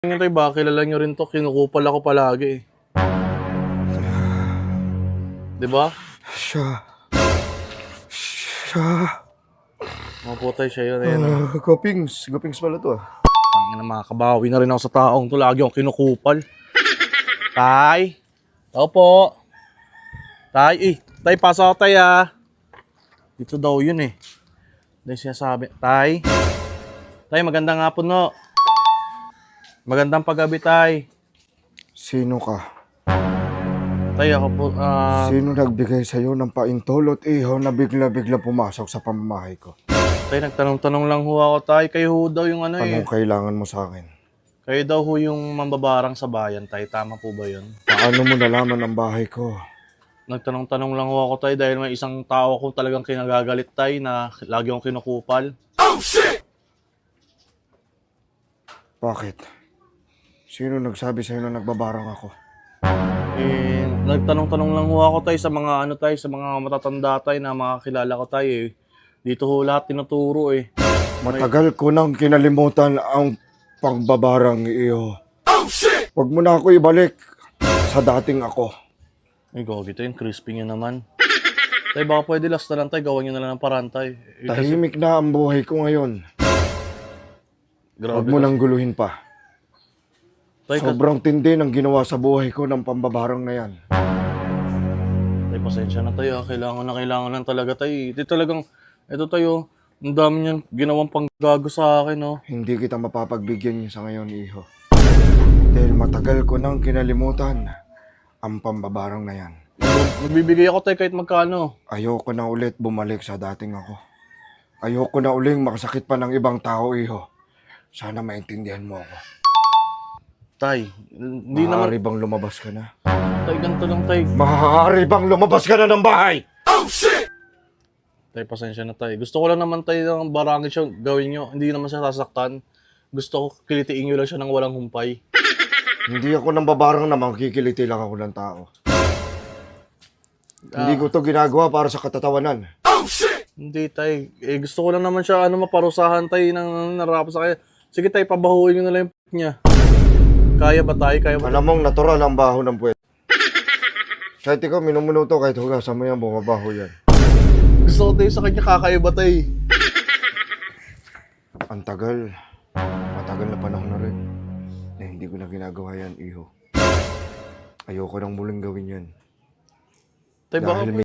Ngayon tayo, baka kilala nyo rin to, kinukupal ako palagi eh. Diba? Siya. Maputay siya yun, ayan ah. Gopings pala to ah. Tangina, makakabawi na rin ako sa taong to, lagi akong kinukupal. Tay? Opo. Tay, tay, pasok ako tay ah. Dito daw yun eh. Dahil siya sabi, tay? Tay, magandang hapon no. Magandang paggabi tay. Sino ka? Tay, ako po, Sino nagbigay sa'yo ng paintulot iho na bigla-bigla pumasok sa pamamahay ko? tay, nagtanong-tanong lang ho ako tay. Kayo ho daw yung ano eh. Anong kailangan mo sa akin? Kayo daw ho yung mambabarang sa bayan tay. Tama po ba yun? Paano mo nalaman ang bahay ko? Nagtanong-tanong lang ho ako tay dahil may isang tao akong talagang kinagagalit tay na lagi akong kinukupal. Bakit? Sino nagsabi sa'yo na nagbabarang ako? Eh, nagtanong-tanong lang ho ako tay sa mga ano tay, sa mga matatanda tay na makakilala ko tay eh. Dito ho lahat tinuturo eh. Matagal ko nang kinalimutan ang pagbabarang iyo. Huwag mo na ako ibalik sa dating ako. Ay, gogi tay, yung crispy nyo naman. Tay, baka pwede last na lang tay, gawan nyo na lang ng paraan tay. Eh, kasi, Tahimik na ang buhay ko ngayon. grabe Huwag mo kasi. nang guluhin pa. Tay, Sobrang tindi ng ginawa sa buhay ko ng pambabarang na yan. tay, pasensya na tayo. Kailangan lang talaga tay. Di talagang, eto tayo, ang dami niyang ginawang panggago sa akin, no? Hindi kita mapapagbigyan niyo sa ngayon, iho. Dahil matagal ko nang kinalimutan ang pambabarang na yan. Magbibigay ako tay kahit magkano. Ayoko na ulit bumalik sa dating ako. Ayoko na uling makasakit pa ng ibang tao, iho. Sana maintindihan mo ako. Tay, hindi Maaari naman, bang lumabas ka na? tay, ganito lang tay. Maaari bang lumabas ka na ng bahay? Tay, pasensya na tay. Gusto ko lang naman tayo ng barangay siya gawin nyo. Hindi naman siya sasaktan. Gusto ko kilitiin nyo lang siya ng walang humpay. Hindi ako nang babarang na makikiliti lang ako ng tao. Hindi ko to ginagawa para sa katatawanan. Hindi tay. Eh, gusto ko lang naman siya maparusahan tay ng narapos sa kanya. Sige tay, pabahuin nyo na lang yung niya. Kaya ba tay? Kaya ba? Alam mong natural ang baho ng puwet. Kahit ikaw minumunuto, kahit hugasan mo yan, bumabaho yan. Gusto ko tayo sa kanya kakaiba tay. Ang tagal. Matagal na panahon na rin. Na hindi ko na ginagawa yan, iho. Ayoko nang muling gawin yan. Tay, baka Dahil